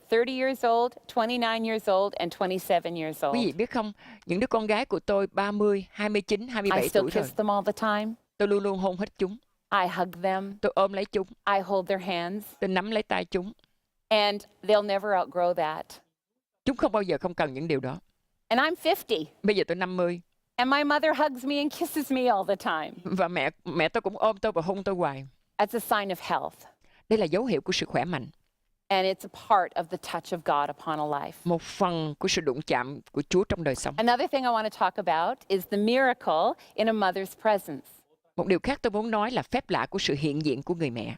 30 years old, 29 years old, and 27 years Quý old. vị biết không, những đứa con gái của tôi 30, 29, I 27 still tuổi rồi. kiss them all the time. Tôi luôn luôn hôn hết chúng. I hug them. Tôi ôm lấy chúng. I hold their hands. Tôi nắm lấy tay chúng. And they'll never outgrow that. Chúng không bao giờ không cần những điều đó. And I'm 50. Bây giờ tôi 50. And my mother hugs me and kisses me all the time. Và mẹ tôi cũng ôm tôi và hôn tôi hoài. That's a sign of health. Đây là dấu hiệu của sự khỏe mạnh. And it's a part of the touch of God upon a life. Một phần của sự đụng chạm của Chúa trong đời sống. Another thing I want to talk about is the miracle in a mother's presence. Một điều khác tôi muốn nói là phép lạ của sự hiện diện của người mẹ.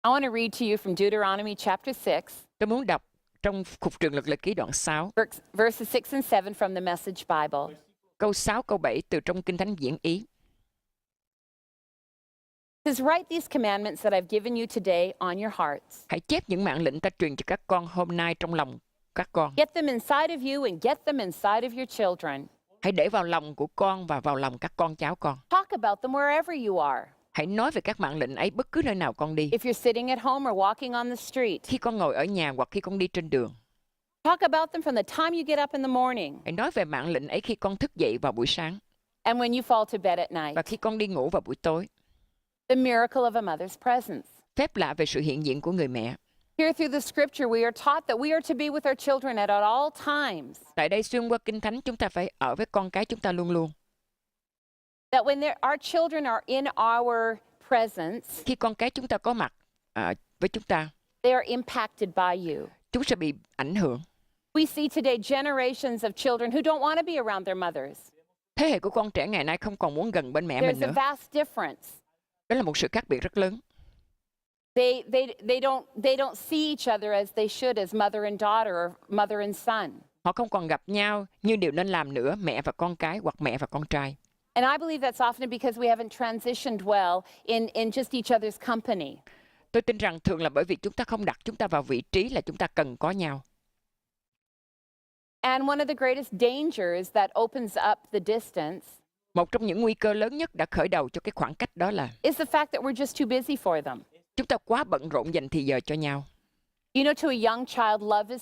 I want to read to you from Deuteronomy chapter 6. Tôi muốn đọc trong Khục Trường Luật Lệ Ký đoạn 6. Verses 6 and 7 from the Message Bible. Câu 6, câu 7 từ trong Kinh Thánh Diễn Ý. It says, write these commandments that I've given you today on your hearts. Hãy chép những mạng lệnh ta truyền cho các con hôm nay trong lòng các con. Get them inside of you and get them inside of your children. Hãy để vào lòng của con và vào lòng các con cháu con. Talk about them wherever you are. Hãy nói về các mạng lệnh ấy bất cứ nơi nào con đi. If you're sitting at home or walking on the street. Khi con ngồi ở nhà hoặc khi con đi trên đường. Talk about them from the time you get up in the morning. Hãy nói về mạng lệnh ấy khi con thức dậy vào buổi sáng. And when you fall to bed at night. Và khi con đi ngủ vào buổi tối. The miracle of a mother's presence. Phép lạ về sự hiện diện của người mẹ. Here through the scripture we are taught that we are to be with our children at all times. Tại đây xuyên qua Kinh Thánh chúng ta phải ở với con cái chúng ta luôn luôn. That when our children are in our presence. Khi con cái chúng ta có mặt với chúng ta. They are impacted by you. Chúng sẽ bị ảnh hưởng. We see today generations of children who don't want to be around their mothers. Thế hệ của con trẻ ngày nay không còn muốn gần bên mẹ mình There's nữa. a vast difference. Đó là một sự khác biệt rất lớn. They don't see each other as they should as mother and daughter or mother and son. Họ không còn gặp nhau như điều nên làm nữa, mẹ và con cái hoặc mẹ và con trai. And I believe that's often because we haven't transitioned well in just each other's company. Tôi tin rằng thường là bởi vì chúng ta không đặt chúng ta vào vị trí là chúng ta cần có nhau. And one of the greatest dangers that opens up the distance. Một trong những nguy cơ lớn nhất đã khởi đầu cho cái khoảng cách đó là is the fact that we're just too busy for them. Chúng ta quá bận rộn dành thì giờ cho nhau. You know, to a young child, love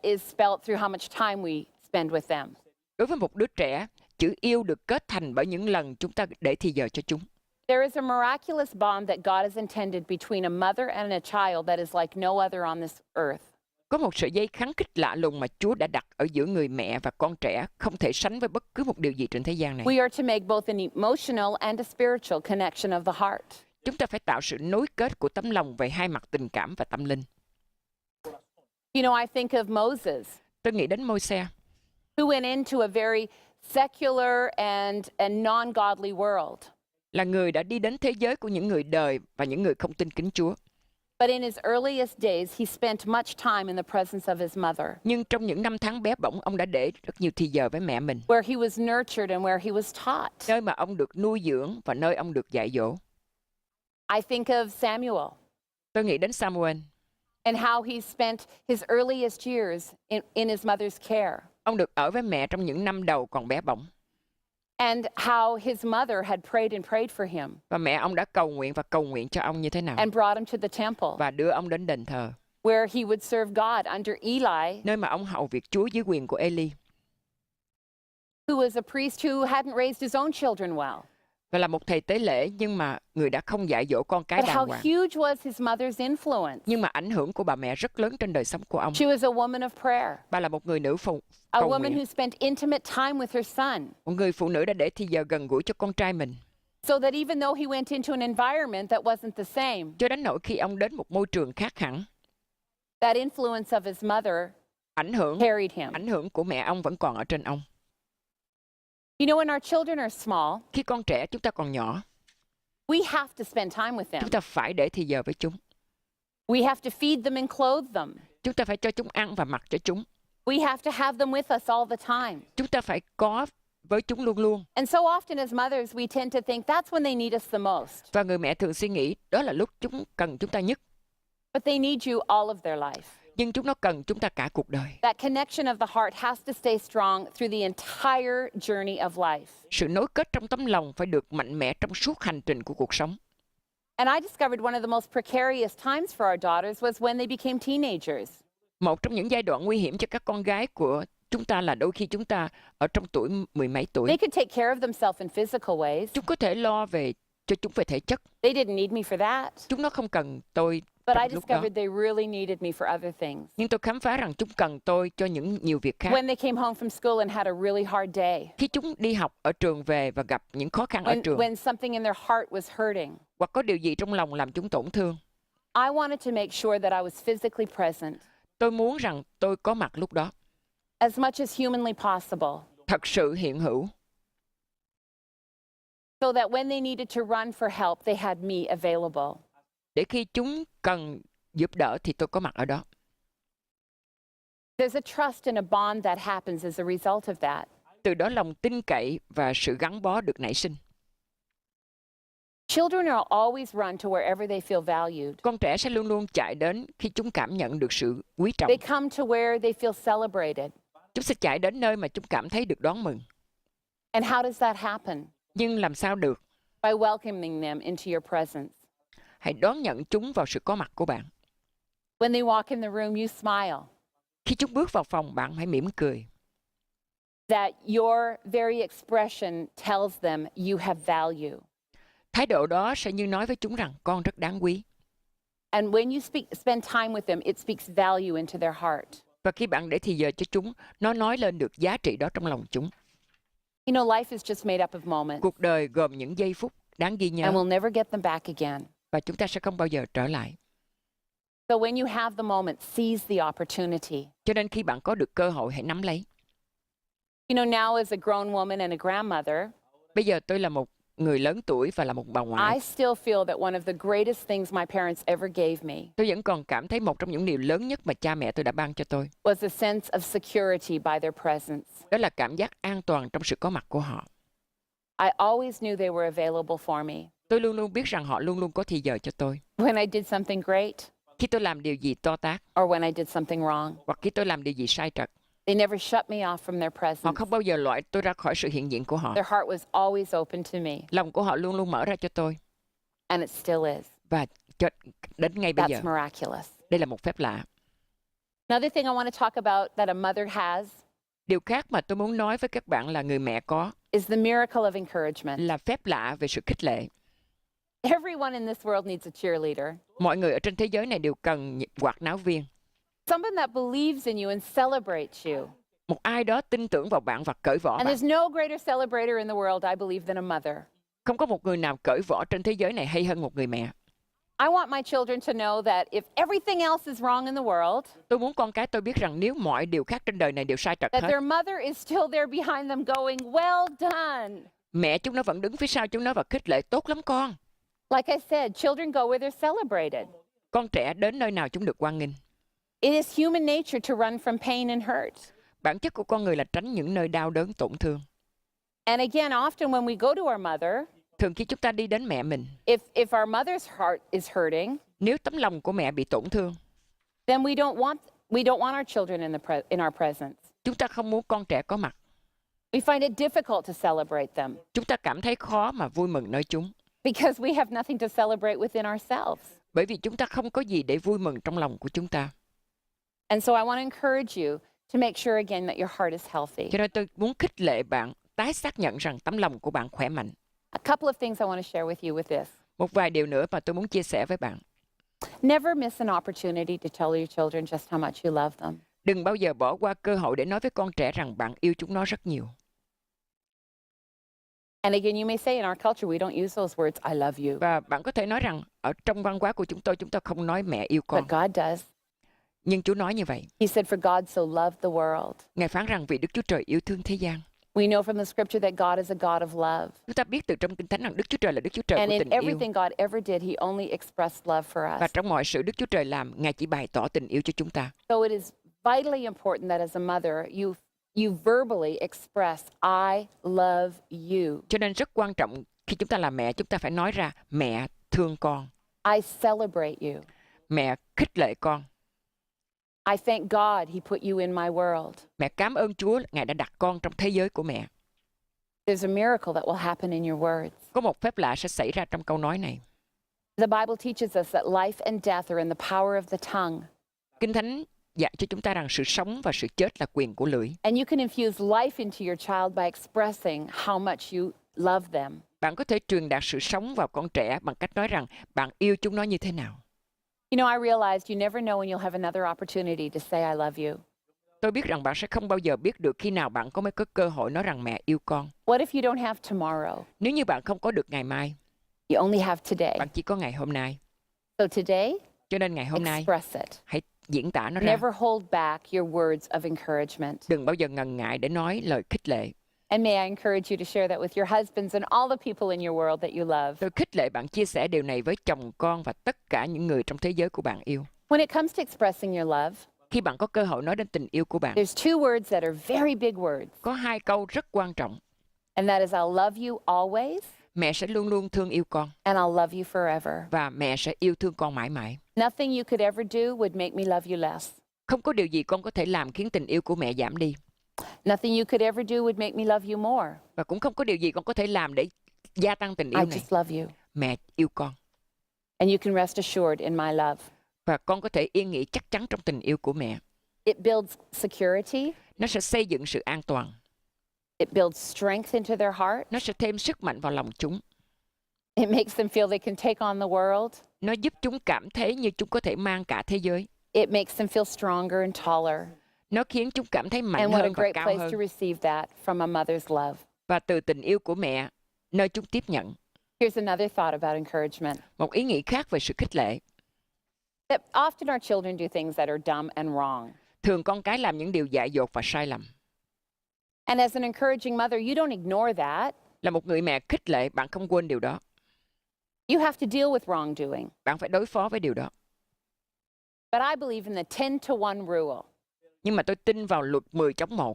is spelled through how much time we spend with them. Đối với một đứa trẻ, chữ yêu được kết thành bởi những lần chúng ta để thì giờ cho chúng. There is a miraculous bond that God has intended between a mother and a child that is like no other on this earth. Có một sợi dây khăng khít lạ lùng mà Chúa đã đặt ở giữa người mẹ và con trẻ, không thể sánh với bất cứ một điều gì trên thế gian này. We are to make both an emotional and a spiritual connection of the heart. Chúng ta phải tạo sự nối kết của tấm lòng về hai mặt tình cảm và tâm linh. You know, I think of Moses. Tôi nghĩ đến Môi-se, who went into a very secular and non-godly world. là người đã đi đến thế giới của những người đời và những người không tin kính Chúa. But in his earliest days, he spent much time in the presence of his mother. Nhưng trong những năm tháng bé bỏng, ông đã để rất nhiều thì giờ với mẹ mình. Where he was nurtured and where he was taught. Nơi mà ông được nuôi dưỡng và nơi ông được dạy dỗ. I think of Samuel. Tôi nghĩ đến Samuel. And how he spent his earliest years in his mother's care. Ông được ở với mẹ trong những năm đầu còn bé bỏng. And how his mother had prayed for him. Và mẹ ông đã cầu nguyện cho ông như thế nào. And brought him to the temple. Và đưa ông đến đền thờ. Where he would serve God under Eli. Nơi mà ông hầu việc Chúa dưới quyền của Eli. Who was a priest who hadn't raised his own children well. Và là một thầy tế lễ nhưng mà người đã không dạy dỗ con cái But đàng how hoàng. huge was his mother's influence. Nhưng mà ảnh hưởng của bà mẹ rất lớn trên đời sống của ông. She was a woman of prayer. Bà là một người nữ A cầu woman nguyện. who spent intimate time with her son. Một người phụ nữ đã để thì giờ gần gũi cho con trai mình. So that even though he went into an environment that wasn't the same. Cho đến nỗi khi ông đến một môi trường khác hẳn. That influence of his mother carried him. Ảnh hưởng của mẹ ông vẫn còn ở trên ông. You know, when our children are small. Khi con trẻ chúng ta còn nhỏ. We have to spend time with them. Chúng ta phải để thì giờ với chúng. We have to feed them and clothe them. Chúng ta phải cho chúng ăn và mặc cho chúng. We have to have them with us all the time. Chúng ta phải có với chúng luôn luôn. And so often as mothers we tend to think that's when they need us the most. Và người mẹ thường suy nghĩ đó là lúc chúng cần chúng ta nhất. But they need you all of their life. Nhưng chúng nó cần chúng ta cả cuộc đời. That connection of the heart has to stay strong through the entire journey of life. Sự nối kết trong tấm lòng phải được mạnh mẽ trong suốt hành trình của cuộc sống. And I discovered one of the most precarious times for our daughters was when they became teenagers. Một trong những giai đoạn nguy hiểm cho các con gái của chúng ta là đôi khi chúng ta ở trong tuổi mười mấy tuổi. They could take care of themselves in physical ways. Chúng có thể lo cho chúng về thể chất. They didn't need me for that. Chúng nó không cần tôi But I trong lúc đó. discovered they really needed me for other things. Nhưng tôi khám phá rằng chúng cần tôi cho những nhiều việc khác. When they came home from school and had a really hard day. Khi chúng đi học ở trường về và gặp những khó khăn ở trường. When something in their heart was hurting. Hoặc có điều gì trong lòng làm chúng tổn thương. I wanted to make sure that I was physically present. Tôi muốn rằng tôi có mặt lúc đó. As much as humanly possible. Thật sự hiện hữu. So that when they needed to run for help, they had me available. Để khi chúng cần giúp đỡ thì tôi có mặt ở đó. There's a trust and a bond that happens as a result of that. Từ đó lòng tin cậy và sự gắn bó được nảy sinh. Children will always run to wherever they feel valued. Con trẻ sẽ luôn luôn chạy đến khi chúng cảm nhận được sự quý trọng. They come to where they feel celebrated. Chúng sẽ chạy đến nơi mà chúng cảm thấy được đón mừng. And how does that happen? Nhưng làm sao được? By welcoming them into your presence. Hãy đón nhận chúng vào sự có mặt của bạn. When they walk in the room, you smile. Khi chúng bước vào phòng, bạn hãy mỉm cười. That your very expression tells them you have value. Thái độ đó sẽ như nói với chúng rằng con rất đáng quý. And when you spend time with them, it speaks value into their heart. Và khi bạn để thì giờ cho chúng, nó nói lên được giá trị đó trong lòng chúng. You know, life is just made up of moments. Cuộc đời gồm những giây phút đáng ghi nhớ. And we'll never get them back again. Và chúng ta sẽ không bao giờ trở lại. So when you have the moment, seize the opportunity. Cho nên khi bạn có được cơ hội, hãy nắm lấy. You know, now as a grown woman and a grandmother, Bây giờ tôi là một người lớn tuổi và là một bà ngoại. I still feel that one of the greatest things my parents ever gave me Tôi vẫn còn cảm thấy một trong những điều lớn nhất mà cha mẹ tôi đã ban cho tôi. was a sense of security by their presence. Đó là cảm giác an toàn trong sự có mặt của họ. I always knew they were available for me. Tôi luôn luôn biết rằng họ luôn luôn có thì giờ cho tôi. When I did something great, Khi tôi làm điều gì to tát, or when I did something wrong, hoặc khi tôi làm điều gì sai trật, they never shut me off from their họ presence. không bao giờ loại tôi ra khỏi sự hiện diện của họ. Their heart was always open to me, Lòng của họ luôn luôn mở ra cho tôi. and it still is. Và đến ngay bây giờ, That's miraculous. đây là một phép lạ. Another thing I want to talk about that a mother has Điều khác mà tôi muốn nói với các bạn là người mẹ có is the miracle of encouragement. là phép lạ về sự khích lệ. Everyone in this world needs a cheerleader. Mọi người ở trên thế giới này đều cần quạt náo viên. Someone that believes in you and celebrates you. Một ai đó tin tưởng vào bạn và cởi vỏ And bạn. there's no greater celebrator in the world, I believe, than a mother. Không có một người nào cởi vỏ trên thế giới này hay hơn một người mẹ. I want my children to know that if everything else is wrong in the world, Tôi muốn con cái tôi biết rằng nếu mọi điều khác trên đời này đều sai trật that hết, their mother is still there behind them going, well done. mẹ chúng nó vẫn đứng phía sau chúng nó và khích lệ tốt lắm con. Like I said, children go where they're celebrated. Con trẻ đến nơi nào chúng được hoan nghênh. It is human nature to run from pain and hurt. Bản chất của con người là tránh những nơi đau đớn tổn thương. And again, often when we go to our mother, Thường khi chúng ta đi đến mẹ mình, if our mother's heart is hurting, nếu tấm lòng của mẹ bị tổn thương, then we don't want our children in our presence. chúng ta không muốn con trẻ có mặt. We find it difficult to celebrate them Chúng ta cảm thấy khó mà vui mừng nơi chúng. because we have nothing to celebrate within ourselves. Bởi vì chúng ta không có gì để vui mừng trong lòng của chúng ta. And so I want to encourage you to make sure again that your heart is healthy. Cho nên tôi muốn khích lệ bạn tái xác nhận rằng tấm lòng của bạn khỏe mạnh. A couple of things I want to share with you with this. Một vài điều nữa mà tôi muốn chia sẻ với bạn. Never miss an opportunity to tell your children just how much you love them. Đừng bao giờ bỏ qua cơ hội để nói với con trẻ rằng bạn yêu chúng nó rất nhiều. And again, you may say in our culture, we don't use those words, I love you. Và bạn có thể nói rằng ở trong văn hóa của chúng ta không nói mẹ yêu con. But God does. Nhưng Chúa nói như vậy. He said, for God so loved the world. Ngài phán rằng vì Đức Chúa Trời yêu thương thế gian. We know from the scripture that God is a God of love. Chúng ta biết từ trong Kinh Thánh rằng Đức Chúa Trời là Đức Chúa Trời And của in tình yêu. everything God ever did, He only expressed love for Và us. trong mọi sự Đức Chúa Trời làm, Ngài chỉ bày tỏ tình yêu cho chúng ta. So it is vitally important that as a mother, you verbally express, I love you. Cho nên rất quan trọng khi chúng ta là mẹ, chúng ta phải nói ra mẹ thương con. I celebrate you. Mẹ khích lệ con. I thank God He put you in my world. Mẹ cảm ơn Chúa, Ngài đã đặt con trong thế giới của mẹ. There's a miracle that will happen in your words. Có một phép lạ sẽ xảy ra trong câu nói này. The Bible teaches us that life and death are in the power of the tongue. Kinh Thánh dạy cho chúng ta rằng sự sống và sự chết là quyền của lưỡi. And you can infuse life into your child by expressing how much you love them. Bạn có thể truyền đạt sự sống vào con trẻ bằng cách nói rằng bạn yêu chúng nó như thế nào. You know, I realized you never know when you'll have another opportunity to say I love you. Tôi biết rằng bạn sẽ không bao giờ biết được khi nào bạn có mới có cơ hội nói rằng mẹ yêu con. What if you don't have tomorrow? Nếu như bạn không có được ngày mai, You only have today. bạn chỉ có ngày hôm nay. So today, Cho nên ngày hôm nay, express it. hãy diễn tả nó ra. Never hold back your words of encouragement. Đừng bao giờ ngần ngại để nói lời khích lệ. And may I encourage you to share that with your husbands and all the people in your world that you love. Tôi khích lệ bạn chia sẻ điều này với chồng con và tất cả những người trong thế giới của bạn yêu. When it comes to expressing your love, Khi bạn có cơ hội nói đến tình yêu của bạn, there's two words that are very big words. có hai câu rất quan trọng. And that is I'll love you always Mẹ sẽ luôn luôn thương yêu con and I'll love you forever. và mẹ sẽ yêu thương con mãi mãi. Nothing you could ever do would make me love you less. Không có điều gì con có thể làm khiến tình yêu của mẹ giảm đi. Nothing you could ever do would make me love you more. Và cũng không có điều gì con có thể làm để gia tăng tình yêu I này. just love you. Mẹ yêu con. And you can rest assured in my love. Và con có thể yên nghỉ chắc chắn trong tình yêu của mẹ. It builds security. Nó sẽ xây dựng sự an toàn. It builds strength into their heart. Nó sẽ thêm sức mạnh vào lòng chúng. It makes them feel they can take on the world. Nó giúp chúng cảm thấy như chúng có thể mang cả thế giới. It makes them feel stronger and taller. Nó khiến chúng cảm thấy mạnh And what a hơn và great cao place hơn. to receive that from a mother's love. Và từ tình yêu của mẹ, nơi chúng tiếp nhận. Here's another thought about encouragement. Một ý nghĩ khác về sự khích lệ. That often our children do things that are dumb and wrong. Thường con cái làm những điều dại dột và sai lầm. And as an encouraging mother, you don't ignore that. Là một người mẹ khích lệ, bạn không quên điều đó. You have to deal with wrongdoing. Bạn phải đối phó với điều đó. But I believe in the 10-to-1 rule. Nhưng mà tôi tin vào luật 10-1.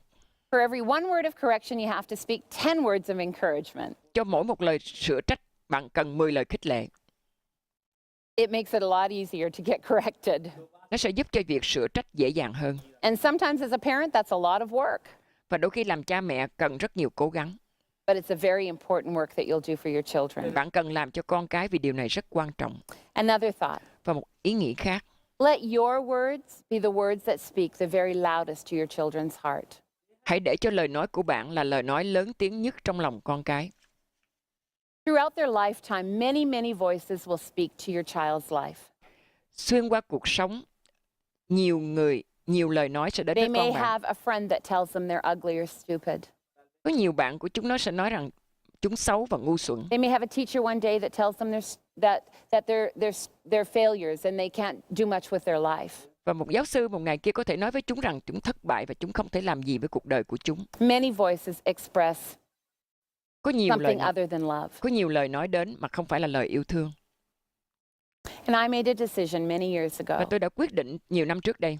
For every one word of correction, you have to speak 10 words of encouragement. Cho mỗi một lời sửa trách, bạn cần 10 lời khích lệ. It makes it a lot easier to get corrected. Nó sẽ giúp cho việc sửa trách dễ dàng hơn. And sometimes as a parent, that's a lot of work. Và đôi khi làm cha mẹ cần rất nhiều cố gắng. But it's a very important work that you'll do for your children. Bạn cần làm cho con cái vì điều này rất quan trọng. Another thought. Và một ý nghĩ khác. Let your words be the words that speak the very loudest to your children's heart. Hãy để cho lời nói của bạn là lời nói lớn tiếng nhất trong lòng con cái. Throughout their lifetime, many, many voices will speak to your child's life. Xuyên qua cuộc sống, nhiều lời nói sẽ đến They với may con bạn. have a friend that tells them they're ugly or stupid. Có nhiều bạn của chúng nó sẽ nói rằng chúng xấu và ngu xuẩn. They may have a teacher one day that tells them they're failures and they can't do much with their life. Và một giáo sư một ngày kia có thể nói với chúng rằng chúng thất bại và chúng không thể làm gì với cuộc đời của chúng. Many voices express Có something other than love. lời nói đến mà không phải là lời yêu thương. And I made a decision many years Và ago. tôi đã quyết định nhiều năm trước đây.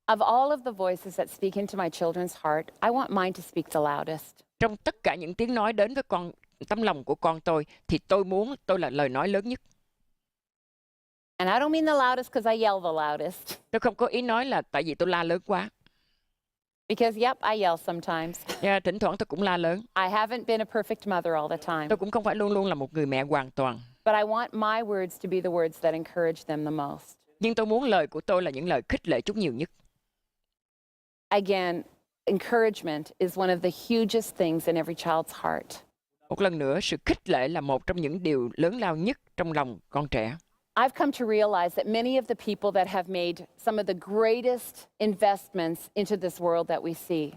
Of all of the voices that speak into my children's heart, I want mine to speak the loudest. Trong tất cả những tiếng nói đến với tấm lòng của con tôi, thì tôi muốn tôi là lời nói lớn nhất. And I don't mean the loudest because I yell the loudest. Tôi không có ý nói là tại vì tôi la lớn quá. Because, yep, I yell sometimes. Thỉnh thoảng tôi cũng la lớn. I haven't been a perfect mother all the time. Tôi cũng không phải luôn luôn là một người mẹ hoàn toàn. But I want my words to be the words that encourage them the most. Nhưng tôi muốn lời của tôi là những lời khích lệ chúng nhiều nhất. Again, encouragement is one of the hugest things in every child's heart. Một lần nữa, sự khích lệ là một trong những điều lớn lao nhất trong lòng con trẻ. I've come to realize that many of the people that have made some of the greatest investments into this world that we see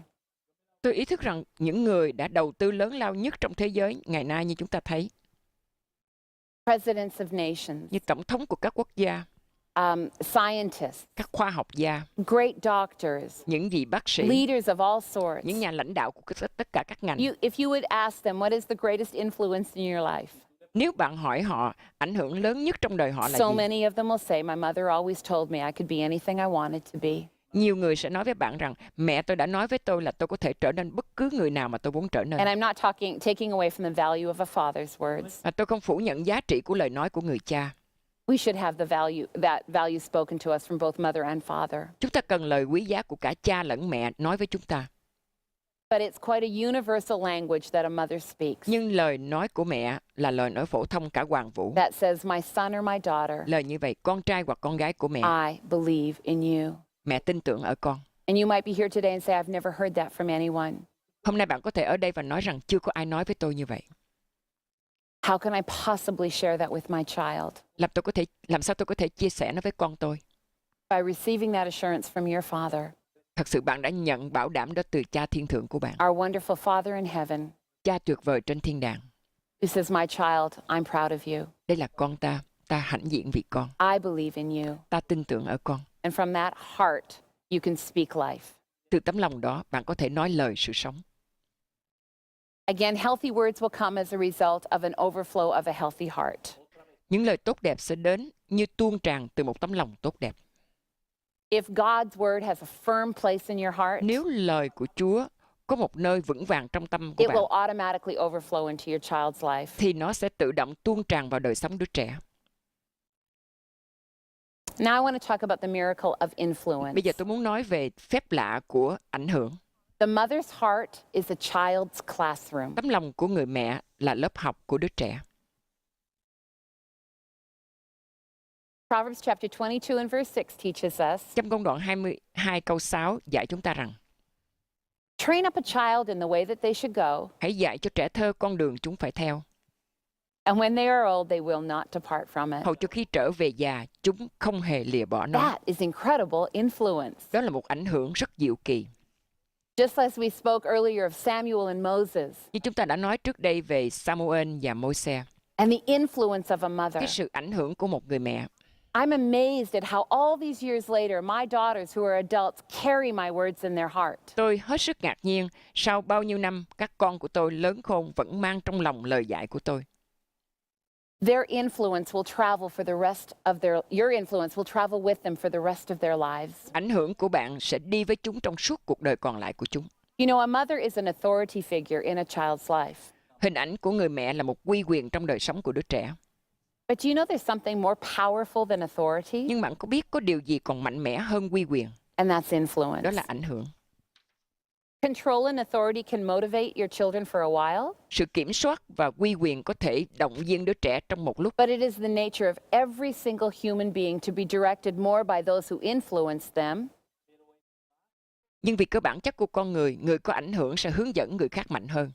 Tôi ý thức rằng những người đã đầu tư lớn lao nhất trong thế giới ngày nay như chúng ta thấy, presidents of nations, như tổng thống của các quốc gia, scientists, các khoa học gia, great doctors, những vị bác sĩ, leaders of all sorts. những nhà lãnh đạo của tất cả các ngành. If you would ask them what is the greatest influence in your life, Nếu bạn hỏi họ ảnh hưởng lớn nhất trong đời họ là so gì, many of them will say, my mother always told me I could be anything I wanted to be. nhiều người sẽ nói với bạn rằng mẹ tôi đã nói với tôi là tôi có thể trở nên bất cứ người nào mà tôi muốn trở nên. And I'm not taking away from the value of a father's words. Và tôi không phủ nhận giá trị của lời nói của người cha. We should have that value spoken to us from both mother and father. Chúng ta cần lời quý giá của cả cha lẫn mẹ nói với chúng ta. But it's quite a universal language that a mother speaks Nhưng lời nói của mẹ là lời nói phổ thông cả hoàng vũ. that says, my son or my daughter, Lời như vậy, con trai hoặc con gái của mẹ, I believe in you. mẹ tin tưởng ở con. And you might be here today and say, I've never heard that from anyone. Hôm nay bạn có thể ở đây và nói rằng chưa có ai nói với tôi như vậy. How can I possibly share that with my child? Làm sao tôi có thể chia sẻ nó với con tôi? By receiving that assurance from your Father, Thật sự bạn đã nhận bảo đảm đó từ Cha thiên thượng của bạn. our wonderful Father in heaven, Cha tuyệt vời trên thiên đàng. who says, my child, I'm proud of you. Đây là con ta hãnh diện vì con. I believe in you. Ta tin tưởng ở con. And from that heart, you can speak life. Từ tấm lòng đó, bạn có thể nói lời sự sống. Again, healthy words will come as a result of an overflow of a healthy heart. Những lời tốt đẹp sẽ đến như tuôn tràn từ một tấm lòng tốt đẹp. If God's word has a firm place in your heart, Nếu lời của Chúa có một nơi vững vàng trong tâm của it bạn, will automatically overflow into your child's life. thì nó sẽ tự động tuôn tràn vào đời sống đứa trẻ. Now I want to talk about the miracle of influence. Bây giờ tôi muốn nói về phép lạ của ảnh hưởng. The mother's heart is a child's classroom. Tấm lòng của người mẹ là lớp học của đứa trẻ. Proverbs chapter 22 and verse 6 teaches us, Trong công đoạn 22 câu 6 dạy chúng ta rằng, train up a child in the way that they should go, hãy dạy cho trẻ thơ con đường chúng phải theo. and when they are old, they will not depart from it. Hầu cho khi trở về già, chúng không hề lìa bỏ nó. That is incredible influence. Đó là một ảnh hưởng rất diệu kỳ. Just as we spoke earlier of Samuel and Moses, Như chúng ta đã nói trước đây về Samuel và Môi-se, and the influence of a mother. cái sự ảnh hưởng của một người mẹ. I'm amazed at how all these years later, my daughters who are adults carry my words in their heart. Tôi hết sức ngạc nhiên, sau bao nhiêu năm, các con của tôi lớn khôn vẫn mang trong lòng lời dạy của tôi. Their influence will travel for the rest of your influence will travel with them for the rest of their lives. Ảnh hưởng của bạn sẽ đi với chúng trong suốt cuộc đời còn lại của chúng. You know, a mother is an authority figure in a child's life. Hình ảnh của người mẹ là một uy quyền trong đời sống của đứa trẻ. But do you know there's something more powerful than authority? Nhưng bạn có biết có điều gì còn mạnh mẽ hơn uy quyền? And that's influence. Đó là ảnh hưởng. Control and authority can motivate your children for a while, Sự kiểm soát và uy quyền có thể động viên đứa trẻ trong một lúc. but it is the nature of every single human being to be directed more by those who influence them Nhưng vì cơ bản chất của con người, người có ảnh hưởng sẽ hướng dẫn người khác mạnh hơn,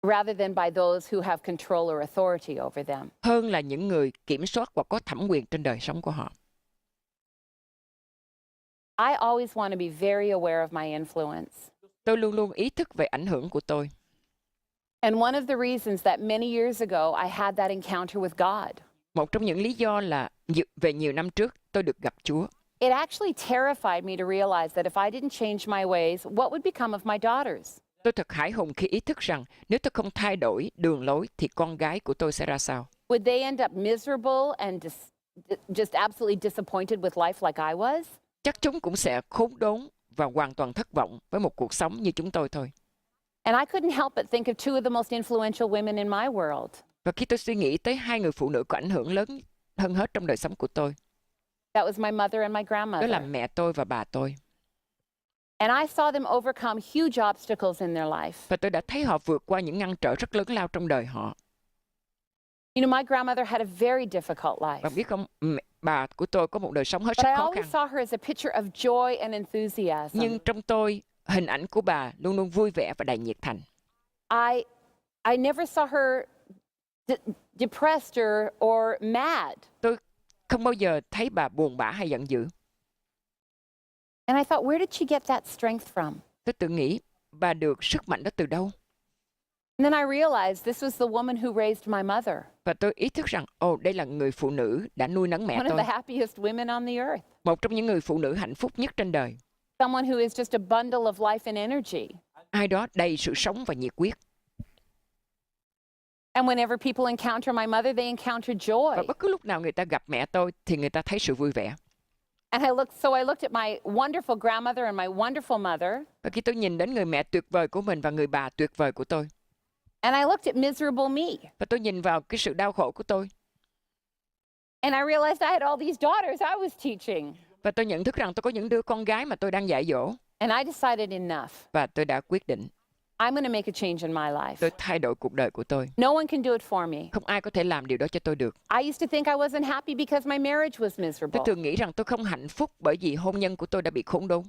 rather than by those who have control or authority over them. hơn là những người kiểm soát hoặc có thẩm quyền trên đời sống của họ. I always want to be very aware of my influence. Tôi luôn luôn ý thức về ảnh hưởng của tôi. And one of the reasons that many years ago I had that encounter with God, Một trong những lý do là về nhiều năm trước tôi được gặp Chúa. it actually terrified me to realize that if I didn't change my ways, what would become of my daughters? Tôi thật hãi hùng khi ý thức rằng nếu tôi không thay đổi đường lối thì con gái của tôi sẽ ra sao? Would they end up miserable and just absolutely disappointed with life like I was? Chắc chúng cũng sẽ khốn đốn và hoàn toàn thất vọng với một cuộc sống như chúng tôi thôi. And I couldn't help but think of two of the most influential women in my world. Và khi tôi suy nghĩ tới hai người phụ nữ có ảnh hưởng lớn hơn hết trong đời sống của tôi, That was my mother and my đó là grandmother. mẹ tôi và bà tôi. And I saw them overcome huge obstacles in their life. Và tôi đã thấy họ vượt qua những ngăn trở rất lớn lao trong đời họ. You know, my grandmother had a very difficult Và life. biết không, bà của tôi có một đời sống hết But sức I khó always khăn. saw her as a picture of joy and enthusiasm. Nhưng trong tôi, hình ảnh của bà luôn luôn vui vẻ và đầy nhiệt thành. I never saw her depressed or mad. Tôi không bao giờ thấy bà buồn bã hay giận dữ. And I thought, where did she get that strength from? Tôi tự nghĩ, bà được sức mạnh đó từ đâu? And then I realized this was the woman who raised my mother, Và tôi ý thức rằng, đây là người phụ nữ đã nuôi nấng mẹ one of tôi. the happiest women on the earth, Một trong những người phụ nữ hạnh phúc nhất trên đời. someone who is just a bundle of life and energy. Ai đó đầy sự sống và nhiệt huyết. And whenever people encounter my mother, they encounter Và joy. bất cứ lúc nào người ta gặp mẹ tôi thì người ta thấy sự vui vẻ. And I looked at my wonderful grandmother and my wonderful mother, Và khi tôi nhìn đến người mẹ tuyệt vời của mình và người bà tuyệt vời của tôi, and I looked at miserable me. và tôi nhìn vào cái sự đau khổ của tôi, And I realized I had all these daughters I was teaching. và tôi nhận thức rằng tôi có những đứa con gái mà tôi đang dạy dỗ. And I decided enough. Và tôi đã quyết định I'm going to make a change in my life. tôi thay đổi cuộc đời của tôi. No one can do it for me. Không ai có thể làm điều đó cho tôi được. I used to think I wasn't happy because my marriage was Tôi miserable. thường nghĩ rằng tôi không hạnh phúc bởi vì hôn nhân của tôi đã bị khốn đốn.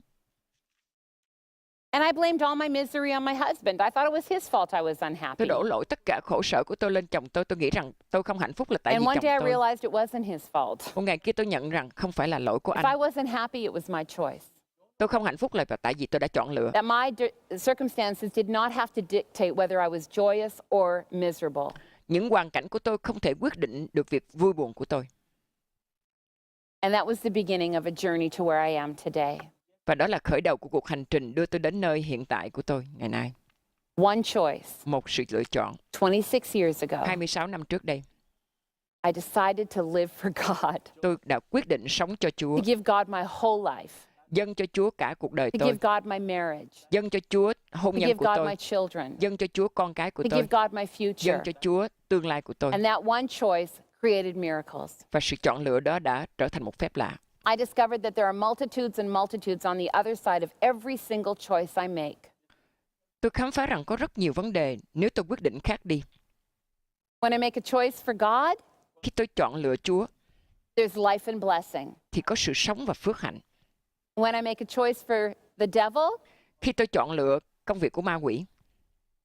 And I blamed all my misery on my husband. I thought it was his fault I was unhappy. Tôi đổ lỗi tất cả khổ sở của tôi lên chồng tôi. Tôi nghĩ rằng tôi không hạnh phúc là tại And vì one chồng day I tôi. realized it wasn't his fault. Một ngày kia tôi nhận rằng không phải là lỗi của If anh. I wasn't happy, it was my choice. Tôi không hạnh phúc là tại vì tôi đã chọn lựa. That my circumstances did not have to dictate whether I was joyous or miserable. Những hoàn cảnh của tôi không thể quyết định được việc vui buồn của tôi. And that was the beginning of a journey to where I am today. Và đó là khởi đầu của cuộc hành trình đưa tôi đến nơi hiện tại của tôi ngày nay. One choice. Một sự lựa chọn. 26 years ago, 26 năm trước đây, I decided to live for God, tôi đã quyết định sống cho Chúa, to give God my whole life, dâng cho Chúa cả cuộc đời to tôi, give God my marriage, dâng cho Chúa hôn to nhân give của God tôi, my children, dâng cho Chúa con cái của to tôi, give God my dâng future. cho Chúa tương lai của tôi. And that one choice created miracles. Và sự chọn lựa đó đã trở thành một phép lạ. I discovered that there are multitudes and multitudes on the other side of every single choice I make. Tôi khám phá rằng có rất nhiều vấn đề nếu tôi quyết định khác đi. When I make a choice for God, Khi tôi chọn lựa Chúa there's life and blessing. thì có sự sống và phước hạnh. When I make a choice for the devil, Khi tôi chọn lựa công việc của ma quỷ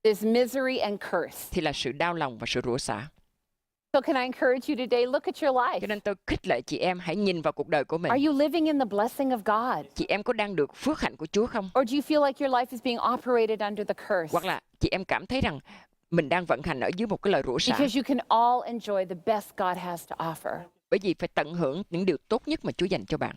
there's misery and curse. thì là sự đau lòng và sự rủa xả. So can I encourage you today, look at your life. Cho nên tôi khích lệ chị em hãy nhìn vào cuộc đời của mình. Are you living in the blessing of God? Chị em có đang được phước hạnh của Chúa không? Or do you feel like your life is being operated under the curse? Hoặc là chị em cảm thấy rằng mình đang vận hành ở dưới một cái lời rủa xả. Because you can all enjoy the best God has to offer. Bởi vì phải tận hưởng những điều tốt nhất mà Chúa dành cho bạn.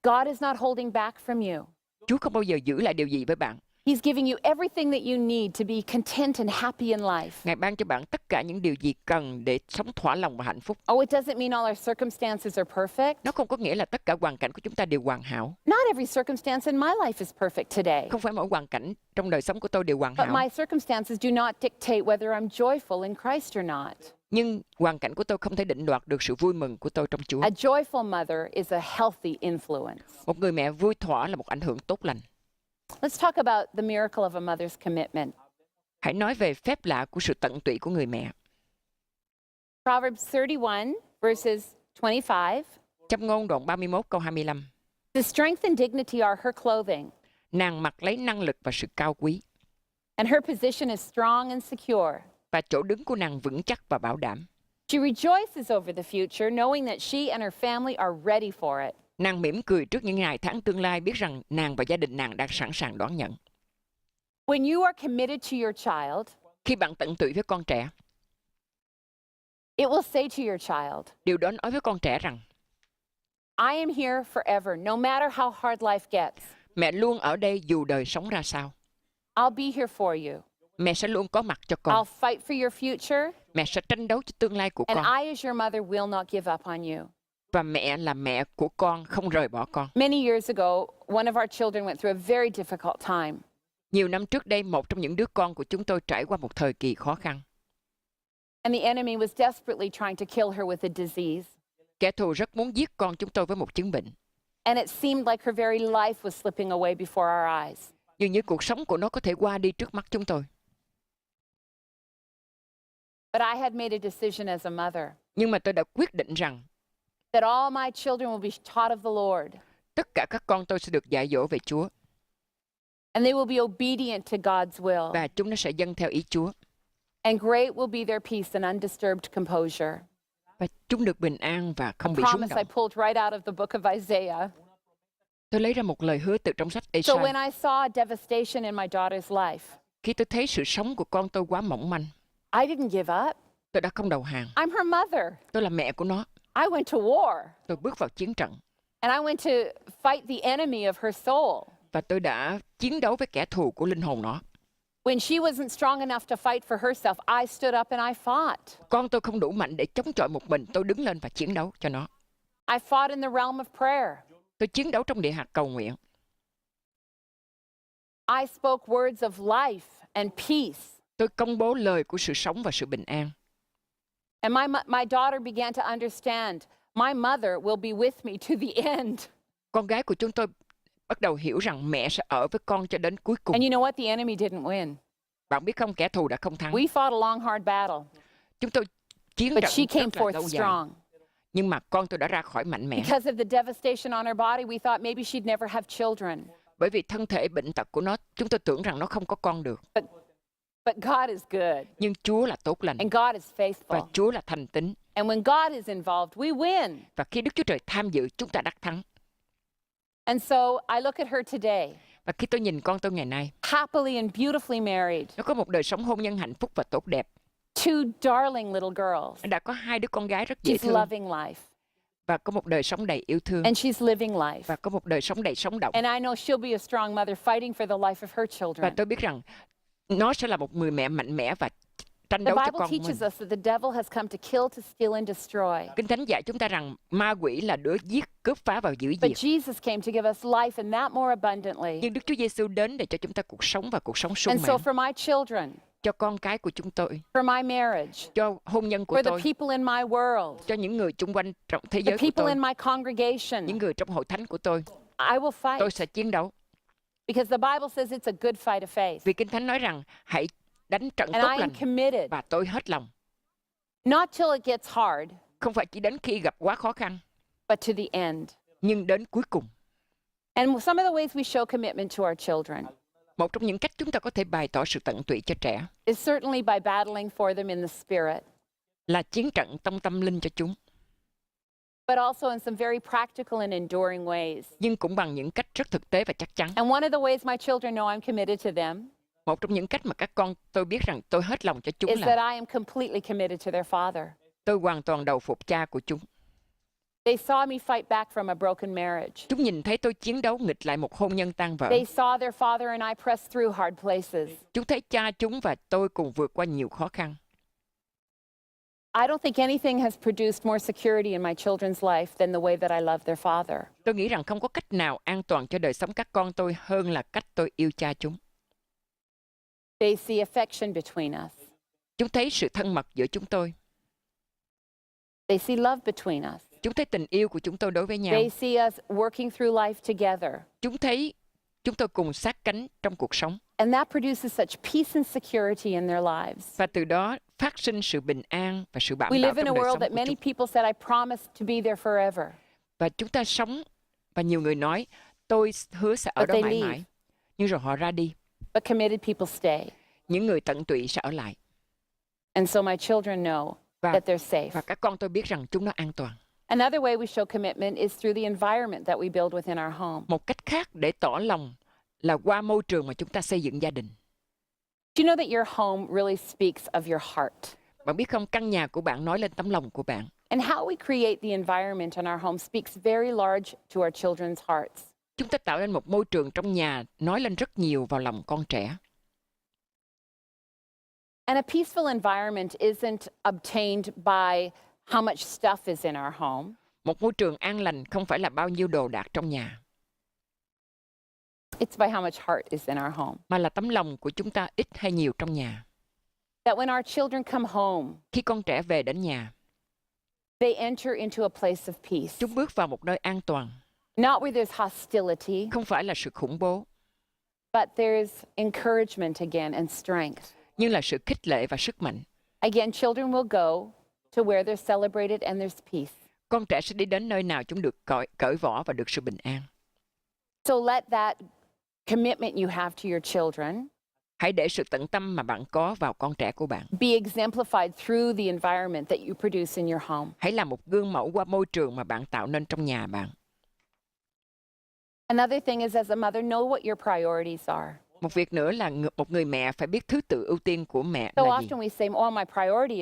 God is not holding back from you. Chúa không bao giờ giữ lại điều gì với bạn. He's giving you everything that you need to be content and happy in life. Ngài ban cho bạn tất cả những điều gì cần để sống thỏa lòng và hạnh phúc. Oh, it doesn't mean all our circumstances are perfect. Nó không có nghĩa là tất cả hoàn cảnh của chúng ta đều hoàn hảo. Not every circumstance in my life is perfect today. Không phải mỗi hoàn cảnh trong đời sống của tôi đều hoàn But hảo. my circumstances do not dictate whether I'm joyful in Christ or not. Nhưng hoàn cảnh của tôi không thể định đoạt được sự vui mừng của tôi trong Chúa. A joyful mother is a healthy influence. Một người mẹ vui thỏa là một ảnh hưởng tốt lành. Let's talk about the miracle of a mother's commitment. Hãy nói về phép lạ của sự tận tụy của người mẹ. Proverbs 31, verses 25. Châm ngôn đoạn 31 câu 25. The strength and dignity are her clothing, Nàng mặc lấy năng lực và sự cao quý. and her position is strong and secure. Và chỗ đứng của nàng vững chắc và bảo đảm. She rejoices over the future, knowing that she and her family are ready for it. Nàng mỉm cười trước những ngày tháng tương lai, biết rằng nàng và gia đình nàng đang sẵn sàng đón nhận. When you are committed to your child, Khi bạn tận tụy với con trẻ, it will say to your child, điều đó nói với con trẻ rằng I am here forever, no matter how hard life gets. mẹ luôn ở đây dù đời sống ra sao. I'll be here for you. Mẹ sẽ luôn có mặt cho con. I'll fight for your future, Mẹ sẽ tranh đấu cho tương lai của and con. I, as your mother, will not give up on you. Và mẹ là mẹ của con, không rời bỏ con. Many years ago, one of our children went through a very difficult time. Nhiều năm trước đây, một trong những đứa con của chúng tôi trải qua một thời kỳ khó khăn. And the enemy was desperately trying to kill her with a disease. Kẻ thù rất muốn giết con chúng tôi với một chứng bệnh. And it seemed like her very life was slipping away before our eyes. Dường như cuộc sống của nó có thể qua đi trước mắt chúng tôi. But I had made a decision as a mother Nhưng mà tôi đã quyết định rằng that all my children will be taught of the Lord, tất cả các con tôi sẽ được dạy dỗ về Chúa. and they will be obedient to God's will. Và chúng nó sẽ dâng theo ý Chúa. And great will be their peace and undisturbed composure. Và chúng được bình an và không bị rung Promise I động. pulled right out of the book of Isaiah. Tôi lấy ra một lời hứa từ trong sách So Ê-sai. when I saw devastation in my daughter's life, Khi tôi thấy sự sống của con tôi quá mỏng manh, I didn't give up. tôi đã không đầu hàng. I'm her mother. Tôi là mẹ của nó. I went to war, Tôi bước vào chiến trận. and I went to fight the enemy of her soul. Và tôi đã chiến đấu với kẻ thù của linh hồn nó. When she wasn't strong enough to fight for herself, I stood up and I fought. Con tôi không đủ mạnh để chống chọi một mình. Tôi đứng lên và chiến đấu cho nó. I fought in the realm of prayer. Tôi chiến đấu trong địa hạt cầu nguyện. I spoke words of life and peace. Tôi công bố lời của sự sống và sự bình an. And my daughter began to understand, my mother will be with me to the end. Con gái của chúng tôi bắt đầu hiểu rằng mẹ sẽ ở với con cho đến cuối cùng. And you know what? The enemy didn't win. Bạn biết không, kẻ thù đã không thắng. We fought a long, hard battle, Chúng tôi chiến but trận she came rất là forth lâu dài. strong. Nhưng mà con tôi đã ra khỏi mạnh mẽ. Because of the devastation on her body, we thought maybe she'd never have children. Bởi vì thân thể bệnh tật của nó, chúng tôi tưởng rằng nó không có con được. But God is good, Nhưng Chúa là tốt lành and God is và faithful. Chúa là thành tín. And when God is involved, we win. Và khi Đức Chúa Trời tham dự, chúng ta đắc thắng. And so I look at her today, Và khi tôi nhìn con tôi ngày nay, happily and beautifully married, nó có một đời sống hôn nhân hạnh phúc và tốt đẹp. two darling little girls. Nó đã có 2 đứa con gái rất dễ She's thương loving life, và có một đời sống đầy yêu thương and she's living life. và có một đời sống đầy sống động. And I know she'll be a strong mother fighting for the life of her Và children. tôi biết rằng nó sẽ là một người mẹ mạnh mẽ và tranh The đấu cho Bible con của mình. teaches us that the devil has come to kill, to steal, and destroy. Kinh Thánh dạy chúng ta rằng ma quỷ là đứa giết, cướp phá và giữ But diệt. Jesus came to give us life and that more abundantly. Nhưng Đức Chúa Giêsu đến để cho chúng ta cuộc sống và cuộc sống sung And so mãn. for my children, Cho con cái của chúng tôi, for my marriage, cho hôn nhân của for the tôi, people in my world, cho những người chung quanh trong thế the giới của people tôi, in my congregation, những người trong hội thánh của tôi I will fight. sẽ chiến đấu. Because the Bible says it's a good fight of faith. Vì Kinh Thánh nói rằng hãy đánh trận And tốt I am lành committed, và tôi hết lòng. not till it gets hard, Không phải chỉ đến khi gặp quá khó khăn, but to the end. nhưng đến cuối cùng. And some of the ways we show commitment to our children Một trong những cách chúng ta có thể bày tỏ sự tận tụy cho trẻ is certainly by battling for them in the spirit, là chiến trận trong tâm linh cho chúng, but also in some very practical and enduring ways. nhưng cũng bằng những cách rất thực tế và chắc chắn. And one of the ways my children know I'm committed to them Một trong những cách mà các con tôi biết rằng tôi hết lòng cho chúng is that là I am completely committed to their father. tôi hoàn toàn đầu phục cha của chúng. They saw me fight back from a broken marriage. Chúng nhìn thấy tôi chiến đấu nghịch lại một hôn nhân tan vỡ. They saw their father and I press through hard places. Chúng thấy cha chúng và tôi cùng vượt qua nhiều khó khăn. I don't think anything has produced more security in my children's life than the way that I love their father. Tôi nghĩ rằng không có cách nào an toàn cho đời sống các con tôi hơn là cách tôi yêu cha chúng. They see affection between us. Chúng thấy sự thân mật giữa chúng tôi. They see love between us. Chúng thấy tình yêu của chúng tôi đối với nhau. They see us working through life together. Chúng thấy chúng tôi cùng sát cánh trong cuộc sống. And that produces such peace and security in their lives. Và từ đó phát sinh sự bình an và sự bảo We đảm live in trong a đời world sống that của many chúng. people said, I promise to be there forever. Và chúng ta sống và nhiều người nói tôi hứa sẽ ở But đó they mãi leave. mãi. Nhưng rồi họ ra đi. But committed people stay. Những người tận tụy sẽ ở lại. And so my children know Và, that they're safe. và các con tôi biết rằng chúng nó an toàn. Another way we show commitment is through the environment that we build within our home. Một cách khác để tỏ lòng là qua môi trường mà chúng ta xây dựng gia đình. Do you know that your home really speaks of your heart? Bạn biết không, căn nhà của bạn nói lên tấm lòng của bạn. And how we create the environment in our home speaks very large to our children's hearts. Chúng ta tạo nên một môi trường trong nhà nói lên rất nhiều vào lòng con trẻ. And a peaceful environment isn't obtained by how much stuff is in our home. Một môi trường an lành không phải là bao nhiêu đồ đạc trong nhà, It's by how much heart is in our home. mà là tấm lòng của chúng ta ít hay nhiều trong nhà. That when our children come home, Khi con trẻ về đến nhà, they enter into a place of peace. chúng bước vào một nơi an toàn, Not where there's hostility, không phải là sự khủng bố, but there's encouragement again and strength. nhưng là sự khích lệ và sức mạnh. Again, children will go to where they're celebrated and there's peace. Con trẻ sẽ đi đến nơi nào chúng được cởi vỏ và được sự bình an. So let that commitment you have to your children Hãy để sự tận tâm mà bạn có vào con trẻ của bạn. be exemplified through the environment that you produce in your home. Hãy là một gương mẫu qua môi trường mà bạn tạo nên trong nhà bạn. Another thing is, as a mother, know what your priorities are. Một việc nữa là một người mẹ phải biết thứ tự ưu tiên của mẹ So là gì. often we say, oh, my priority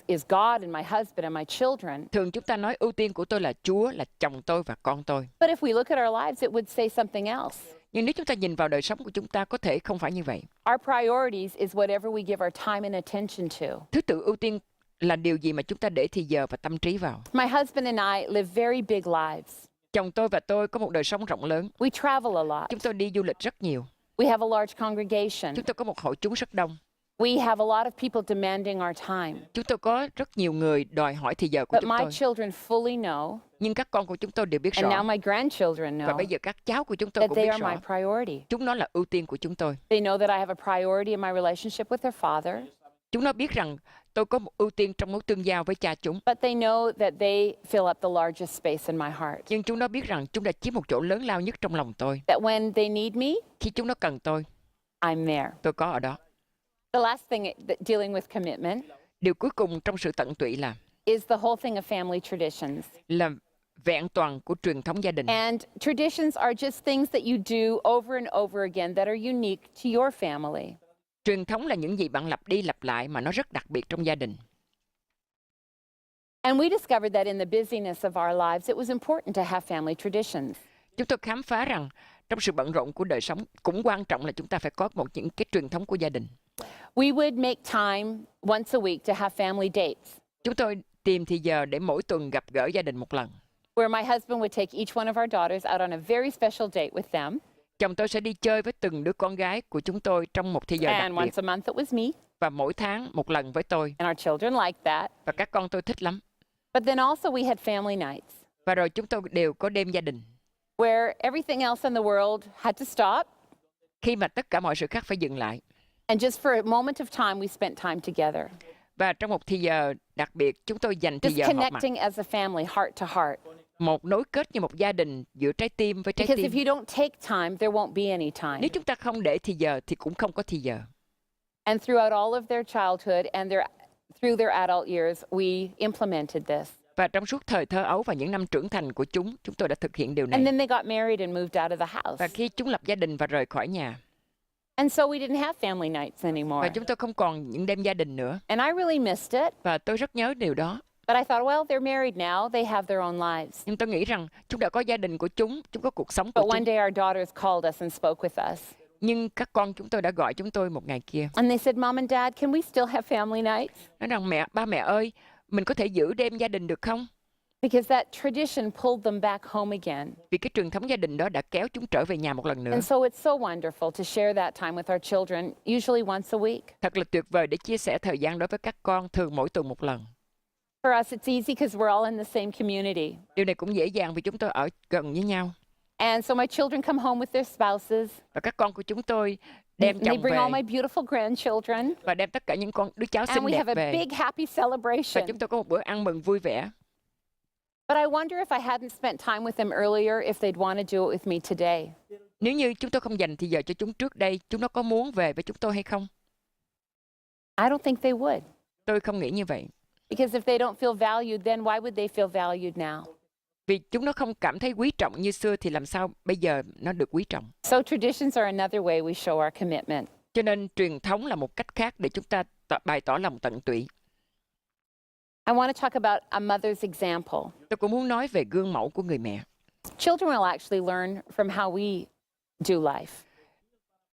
is God and my husband and my children. Thường chúng ta nói ưu tiên của tôi là Chúa, là chồng tôi và con tôi. But if we look at our lives, it would say something else. Nhưng nếu chúng ta nhìn vào đời sống của chúng ta có thể không phải như vậy. Our priorities is whatever we give our time and attention to. Thứ tự ưu tiên là điều gì mà chúng ta để thì giờ và tâm trí vào. My husband and I live very big lives. Chồng tôi và tôi có một đời sống rộng lớn. We travel a lot. Chúng tôi đi du lịch rất nhiều. We have a large congregation. Chúng tôi có một hội chúng rất đông. We have a lot of people demanding our time. Chúng tôi có rất nhiều người đòi hỏi thời giờ của But chúng my tôi. children fully know, Nhưng các con của chúng tôi đều biết and now rõ. my grandchildren Và know, bây giờ các cháu của chúng tôi that cũng they biết are my rõ. priority. Chúng nó là ưu tiên của chúng tôi. They know that I have a priority in my relationship with their father. Chúng nó biết rằng tôi có một ưu tiên trong mối tương giao với cha chúng. But they know that they fill up the largest space in my heart. Nhưng chúng nó biết rằng chúng đã chiếm một chỗ lớn lao nhất trong lòng tôi. That when they need me, Khi chúng nó cần I'm there. tôi có ở đó. The last thing dealing with commitment Điều cuối cùng trong sự tận tụy is the whole thing of family traditions. là vẹn toàn của truyền thống gia đình. And traditions are just things that you do over and over again that are unique to your family. Truyền thống là những gì bạn lặp đi lặp lại mà nó rất đặc biệt trong gia đình. And we discovered that in the busyness of our lives, it was important to have family traditions. Chúng tôi khám phá rằng trong sự bận rộn của đời sống cũng quan trọng là chúng ta phải có những cái truyền thống của gia đình. We would make time once a week to have family dates, Chúng tôi tìm thì giờ để mỗi tuần gặp gỡ gia đình một lần. where my husband would take each one of our daughters out on a very special date with them. Chồng tôi sẽ đi chơi với từng đứa con gái của chúng tôi trong một thời giờ đặc And biệt. once a month it was me, Và mỗi tháng một lần với tôi. and our children liked that. Và các con tôi thích lắm. But then also we had family nights, Và rồi chúng tôi đều có đêm gia đình. where everything else in the world had to stop. Khi mà tất cả mọi sự khác phải dừng lại. And just for a moment of time, we spent time together. Và trong một thời giờ đặc biệt, chúng tôi dành thời Just giờ họp mặt. connecting as a family, heart to heart. Một nối kết như một gia đình giữa trái tim với trái Because tim. if you don't take time, there won't be any time. Nếu chúng ta không để thì giờ thì cũng không có thì giờ. And throughout all of their childhood and through their adult years, we implemented this. Và trong suốt thời thơ ấu và những năm trưởng thành của chúng tôi đã thực hiện điều And này. then they got married and moved out of the house. Và khi chúng lập gia đình và rời khỏi nhà. And so we didn't have family nights Và anymore. chúng tôi không còn những đêm gia đình nữa. And I really missed it. Và tôi rất nhớ điều đó. But I thought, well, they're married now. They have their own lives. Nhưng tôi nghĩ rằng chúng đã có gia đình của chúng có cuộc sống của But one chúng. day our daughters called us and spoke with us. Nhưng các con chúng tôi đã gọi chúng tôi một ngày kia. And they said, Mom and Dad, can we still have family nights? Nói rằng ba mẹ ơi, mình có thể giữ đêm gia đình được không? Because that tradition pulled them back home again. Vì cái truyền thống gia đình đó đã kéo chúng trở về nhà một lần nữa. And so it's so wonderful to share that time with our children, usually once a week. Thật là tuyệt vời để chia sẻ thời gian đối với các con thường mỗi tuần một lần. For us, it's easy because we're all in the same community. Điều này cũng dễ dàng vì chúng tôi ở gần với nhau. And so my children come home with their spouses. Và các con của chúng tôi đem And they chồng bring all về my beautiful grandchildren. và đem tất cả những đứa cháu And xinh we đẹp have a về. big happy Và celebration. chúng tôi có một bữa ăn mừng vui vẻ. But I wonder if I hadn't spent time with them earlier, if they'd want to do it with me today. Nếu như chúng tôi không dành thời giờ cho chúng trước đây, chúng nó có muốn về với chúng tôi hay không? I don't think they would. Tôi không nghĩ như vậy. Because if they don't feel valued, then why would they feel valued now? Vì chúng nó không cảm thấy quý trọng như xưa thì làm sao bây giờ nó được quý trọng. So traditions are another way we show our commitment. Cho nên truyền thống là một cách khác để chúng ta bày tỏ lòng tận tụy. I want to talk about a mother's example. Tôi cũng muốn nói về gương mẫu của người mẹ. Children will actually learn from how we do life.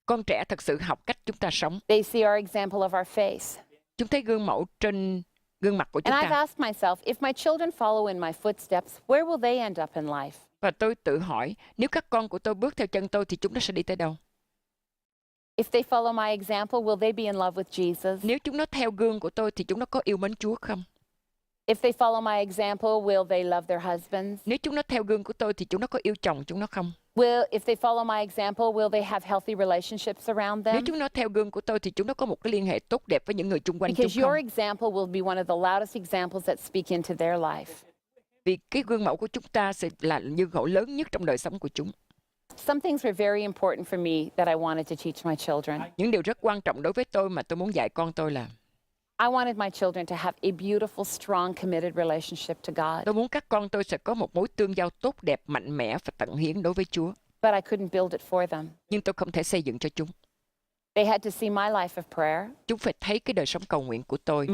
Con trẻ thật sự học cách chúng ta sống. They see our example of our face. Chúng thấy gương mẫu trên gương mặt của chúng And I've ta. asked myself, if my children follow in my footsteps, where will they end up in life? Và tôi tự hỏi, nếu các con của tôi bước theo chân tôi thì chúng nó sẽ đi tới đâu? If they follow my example, will they be in love with Jesus? Nếu chúng nó theo gương của tôi thì chúng nó có yêu mến Chúa không? If they follow my example, will they love their husbands? Nếu chúng nó theo gương của tôi thì chúng nó có yêu chồng chúng nó không? If they follow my example, will they have healthy relationships around Nếu them? chúng nó theo gương của tôi thì chúng nó có một cái liên hệ tốt đẹp với những người chung quanh chúng Because your không? example will be one of the loudest examples that speak into their life. Vì cái gương mẫu của chúng ta sẽ là gương mẫu lớn nhất trong đời sống của chúng. Some things were very important for me that I wanted to teach my children. Những điều rất quan trọng đối với tôi mà tôi muốn dạy con tôi là I wanted my children to have a beautiful, strong, committed relationship to God. tôi muốn các con tôi sẽ có một mối tương giao tốt đẹp, mạnh mẽ và tận hiến đối với Chúa. But I couldn't build it for them. Nhưng tôi không thể xây dựng cho chúng. They had to see my life of prayer, Chúng phải thấy cái đời sống cầu nguyện của tôi,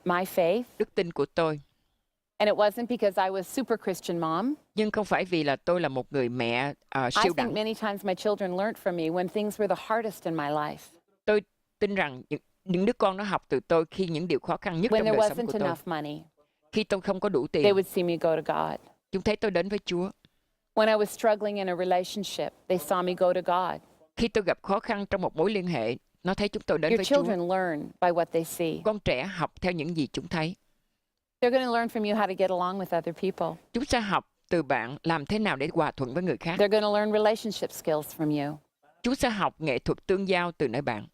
my faith. đức tin của tôi. And it wasn't because I was super Christian mom. Nhưng không phải vì là tôi là một người mẹ I siêu think đẳng. many times my children learned from me when things were the hardest in my life. Tôi tin rằng những đứa con nó học từ tôi khi những điều khó khăn nhất When trong there đời sống của wasn't tôi. enough money, Khi tôi không có đủ they tiền, would see me go to God. chúng thấy tôi đến với Chúa. When I was struggling in a relationship, they saw me go to God. Khi tôi gặp khó khăn trong một mối liên hệ, Nó thấy chúng tôi đến Your với Chúa. children learn by what they see. Con trẻ học theo những gì chúng thấy. They're going to learn from you how to get along with other people. Chúng sẽ học từ bạn làm thế nào để hòa thuận với người khác. They're going to learn relationship skills from you. Chúng sẽ học nghệ thuật tương giao từ nơi bạn.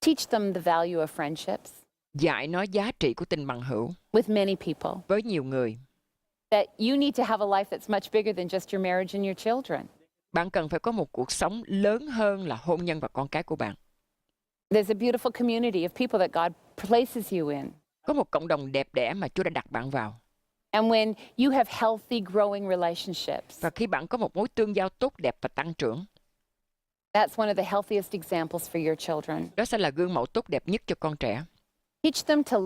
Teach them the value of friendships Dạy nó giá trị của tình bằng hữu with many people. với nhiều người. That you need to have a life that's much bigger than just your marriage and your children. Bạn cần phải có một cuộc sống lớn hơn là hôn nhân và con cái của bạn. There's a beautiful community of people that God places you in. Có một cộng đồng đẹp đẽ mà Chúa đã đặt bạn vào. And when you have healthy, growing relationships, Và khi bạn có một mối tương giao tốt đẹp và tăng trưởng, that's one of the healthiest examples for your children. đó sẽ là gương mẫu tốt đẹp nhất cho con trẻ. Teach them to